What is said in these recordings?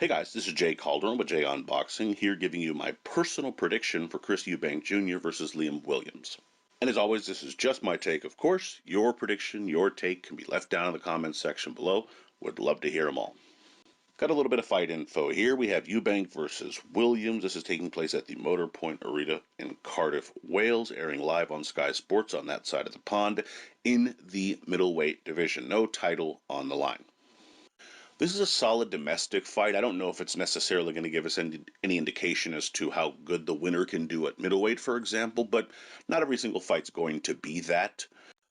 Hey guys, this is Jay Calderon with Jay Unboxing, here giving you my personal prediction for Chris Eubank Jr. versus Liam Williams. And as always, this is just my take, of course. Your prediction, your take can be left down in the comments section below. Would love to hear them all. Got a little bit of fight info here. We have Eubank versus Williams. This is taking place at the MOTORPOINT Arena in Cardiff, Wales, airing live on Sky Sports on that side of the pond in the middleweight division. No title on the line. This is a solid domestic fight. I don't know if it's necessarily going to give us any indication as to how good the winner can do at middleweight, for example, but not every single fight's going to be that.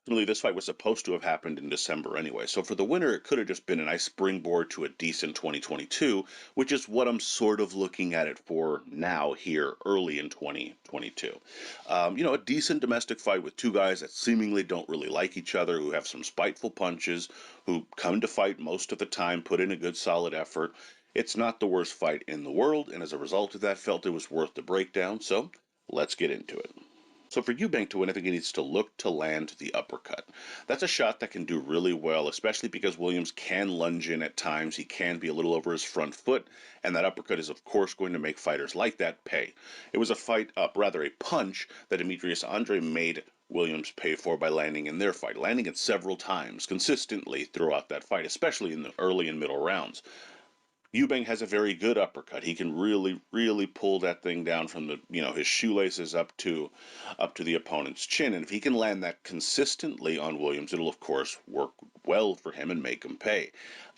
Really, this fight was supposed to have happened in December anyway, so for the winner, it could have just been a nice springboard to a decent 2022, which is what I'm sort of looking at it for now here early in 2022. A decent domestic fight with two guys that seemingly don't really like each other, who have some spiteful punches, who come to fight most of the time, put in a good solid effort. It's not the worst fight in the world, and as a result of that, felt it was worth the breakdown, so let's get into it. So for Eubank to win, I think he needs to look to land the uppercut. That's a shot that can do really well, especially because Williams can lunge in at times. He can be a little over his front foot, and that uppercut is, of course, going to make fighters like that pay. It was a punch that Demetrius Andre made Williams pay for by landing in their fight, landing it several times consistently throughout that fight, especially in the early and middle rounds. Eubank has a very good uppercut. He can really pull that thing down from his shoelaces up to the opponent's chin. And if he can land that consistently on Williams, it'll of course work well for him and make him pay.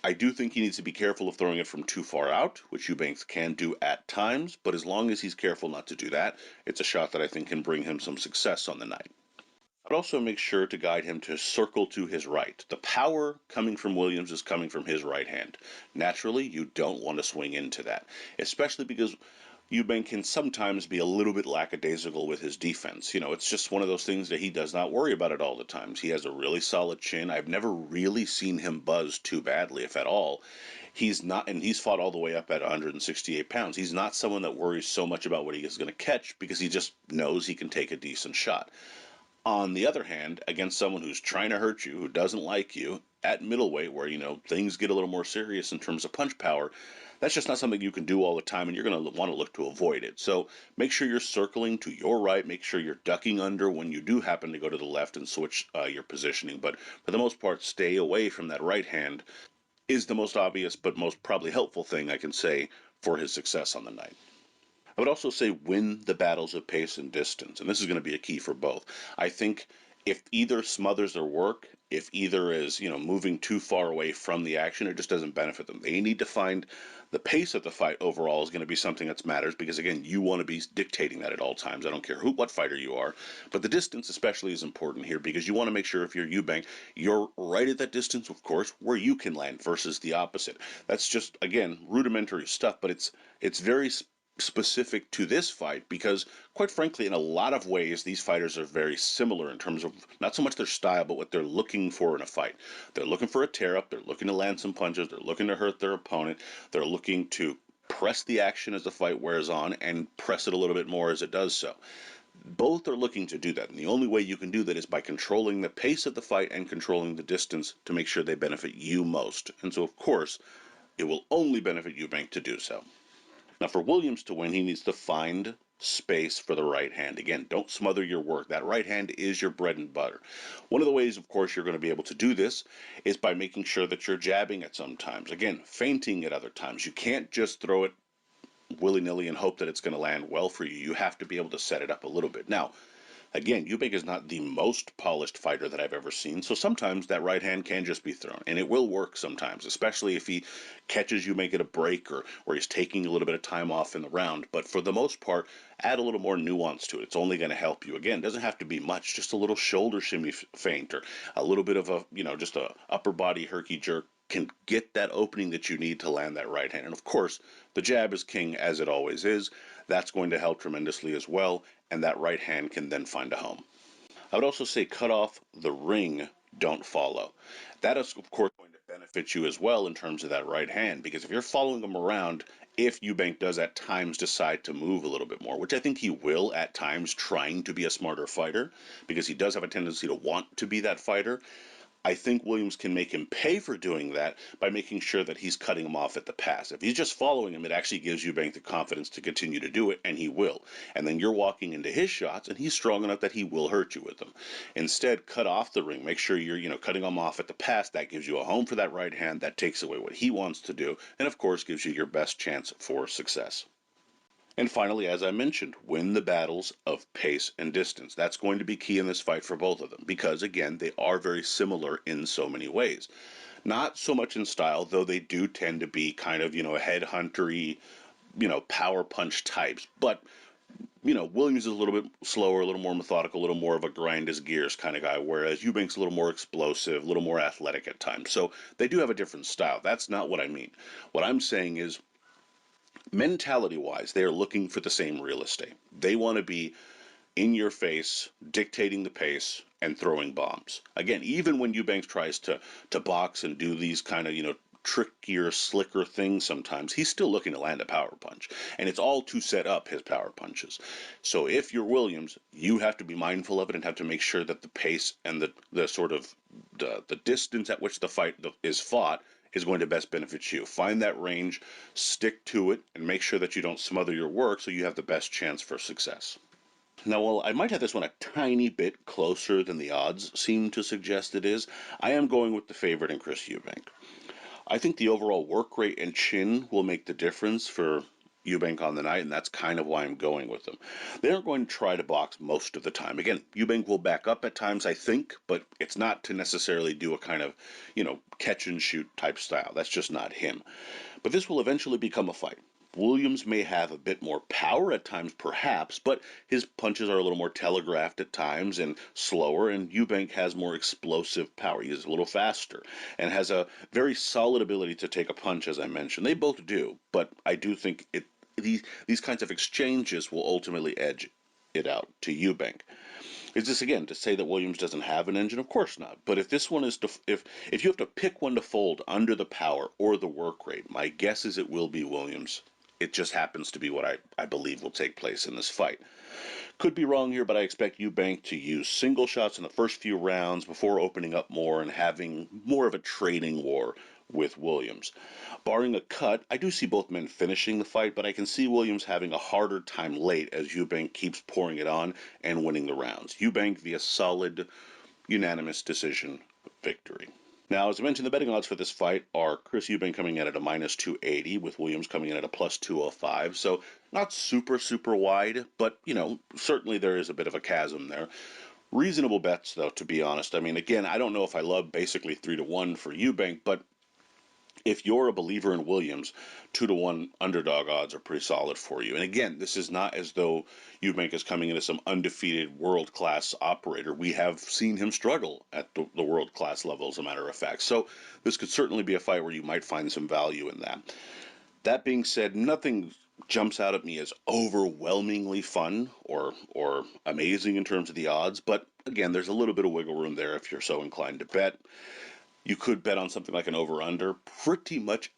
I do think he needs to be careful of throwing it from too far out, which Eubank can do at times, but as long as he's careful not to do that, it's a shot that I think can bring him some success on the night. I'd also make sure to guide him to circle to his right. The power coming from Williams is coming from his right hand. Naturally, you don't want to swing into that, especially because Eubank can sometimes be a little bit lackadaisical with his defense. It's just one of those things that he does not worry about it all the times. He has a really solid chin. I've never really seen him buzz too badly, if at all. He's not, and he's fought all the way up at 168 pounds. He's not someone that worries so much about what he is going to catch because he just knows he can take a decent shot. On the other hand, against someone who's trying to hurt you, who doesn't like you, at middleweight, where, things get a little more serious in terms of punch power, that's just not something you can do all the time, and you're going to want to look to avoid it. So make sure you're circling to your right, make sure you're ducking under when you do happen to go to the left and switch your positioning. But for the most part, stay away from that right hand is the most obvious but most probably helpful thing I can say for his success on the night. I would also say win the battles of pace and distance, and this is going to be a key for both. I think if either smothers their work, if either is, moving too far away from the action, it just doesn't benefit them. They need to find the pace of the fight overall is going to be something that matters because, again, you want to be dictating that at all times. I don't care what fighter you are, but the distance especially is important here because you want to make sure if you're Eubank, you're right at that distance, of course, where you can land versus the opposite. That's just, again, rudimentary stuff, but it's very specific to this fight because, quite frankly, in a lot of ways, these fighters are very similar in terms of not so much their style, but what they're looking for in a fight. They're looking for a tear-up, they're looking to land some punches, they're looking to hurt their opponent, they're looking to press the action as the fight wears on and press it a little bit more as it does so. Both are looking to do that, and the only way you can do that is by controlling the pace of the fight and controlling the distance to make sure they benefit you most. And so, of course, it will only benefit Eubank to do so. Now, for Williams to win, he needs to find space for the right hand. Again, don't smother your work. That right hand is your bread and butter. One of the ways, of course, you're going to be able to do this is by making sure that you're jabbing it sometimes. Again, feinting at other times. You can't just throw it willy-nilly and hope that it's going to land well for you. You have to be able to set it up a little bit. Now, again, Eubank is not the most polished fighter that I've ever seen, so sometimes that right hand can just be thrown, and it will work sometimes, especially if he catches you make it a break or he's taking a little bit of time off in the round. But for the most part, add a little more nuance to it. It's only going to help you. Again, it doesn't have to be much, just a little shoulder shimmy feint or a little bit of just a upper body herky jerk can get that opening that you need to land that right hand. And of course, the jab is king, as it always is. That's going to help tremendously as well, and that right hand can then find a home. I would also say cut off the ring, don't follow. That is, of course, going to benefit you as well in terms of that right hand, because if you're following him around, if Eubank does at times decide to move a little bit more, which I think he will at times, trying to be a smarter fighter, because he does have a tendency to want to be that fighter, I think Williams can make him pay for doing that by making sure that he's cutting him off at the pass. If he's just following him, it actually gives Eubank the confidence to continue to do it, and he will. And then you're walking into his shots, and he's strong enough that he will hurt you with them. Instead, cut off the ring. Make sure you're cutting him off at the pass. That gives you a home for that right hand. That takes away what he wants to do, and of course gives you your best chance for success. And finally, as I mentioned, win the battles of pace and distance. That's going to be key in this fight for both of them because, again, they are very similar in so many ways. Not so much in style, though they do tend to be kind of, headhuntery, power punch types. But, Williams is a little bit slower, a little more methodical, a little more of a grind his gears kind of guy, whereas Eubank's a little more explosive, a little more athletic at times. So they do have a different style. That's not what I mean. What I'm saying is, mentality-wise, they are looking for the same real estate. They want to be in your face, dictating the pace, and throwing bombs. Again, even when Eubank tries to box and do these kind of, trickier, slicker things sometimes, he's still looking to land a power punch. And it's all to set up his power punches. So if you're Williams, you have to be mindful of it and have to make sure that the pace and the sort of the distance at which the fight is fought is going to best benefit you. Find that range, stick to it, and make sure that you don't smother your work so you have the best chance for success. Now, while I might have this one a tiny bit closer than the odds seem to suggest it is, I am going with the favorite in Chris Eubank. I think the overall work rate and chin will make the difference for Eubank on the night, and that's kind of why I'm going with them. They aren't going to try to box most of the time. Again, Eubank will back up at times, I think, but it's not to necessarily do a kind of, catch and shoot type style. That's just not him. But this will eventually become a fight. Williams may have a bit more power at times, perhaps, but his punches are a little more telegraphed at times and slower, and Eubank has more explosive power. He is a little faster and has a very solid ability to take a punch, as I mentioned. They both do, but I do think these kinds of exchanges will ultimately edge it out to Eubank. Is this again to say that Williams doesn't have an engine? Of course not. But if this one is to, if you have to pick one to fold under the power or the work rate, my guess is it will be Williams. It just happens to be what I believe will take place in this fight. Could be wrong here, but I expect Eubank to use single shots in the first few rounds before opening up more and having more of a trading war with Williams. Barring a cut, I do see both men finishing the fight, but I can see Williams having a harder time late as Eubank keeps pouring it on and winning the rounds. Eubank via solid, unanimous decision victory. Now, as I mentioned, the betting odds for this fight are Chris Eubank coming in at a minus 280 with Williams coming in at a plus 205. So not super, super wide, but, certainly there is a bit of a chasm there. Reasonable bets, though, to be honest. I mean, again, I don't know if I love basically 3-1 for Eubank, but if you're a believer in Williams, 2-1 underdog odds are pretty solid for you. And again, this is not as though Eubank is coming into some undefeated world-class operator. We have seen him struggle at the world-class level, as a matter of fact. So this could certainly be a fight where you might find some value in that. That being said, nothing jumps out at me as overwhelmingly fun or amazing in terms of the odds. But again, there's a little bit of wiggle room there if you're so inclined to bet. You could bet on something like an over-under. Pretty much,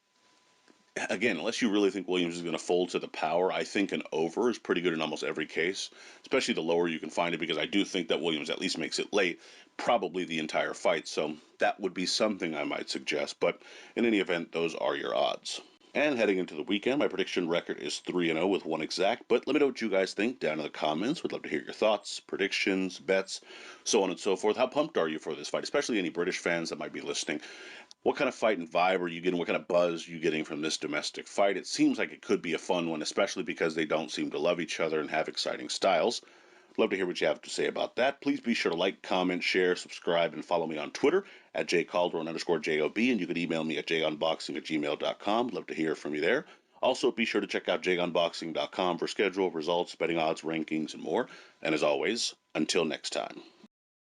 again, unless you really think Williams is going to fold to the power, I think an over is pretty good in almost every case, especially the lower you can find it, because I do think that Williams at least makes it late, probably the entire fight. So that would be something I might suggest. But in any event, those are your odds. And heading into the weekend, my prediction record is 3-0 with one exact. But let me know what you guys think down in the comments. We'd love to hear your thoughts, predictions, bets, so on and so forth. How pumped are you for this fight, especially any British fans that might be listening? What kind of fight and vibe are you getting? What kind of buzz are you getting from this domestic fight? It seems like it could be a fun one, especially because they don't seem to love each other and have exciting styles. Love to hear what you have to say about that. Please be sure to like, comment, share, subscribe, and follow me on Twitter at jcalderon_JOB, and you can email me at jagunboxing@gmail.com. Love to hear from you there. Also, be sure to check out jagunboxing.com for schedule, results, betting odds, rankings, and more. And as always, until next time.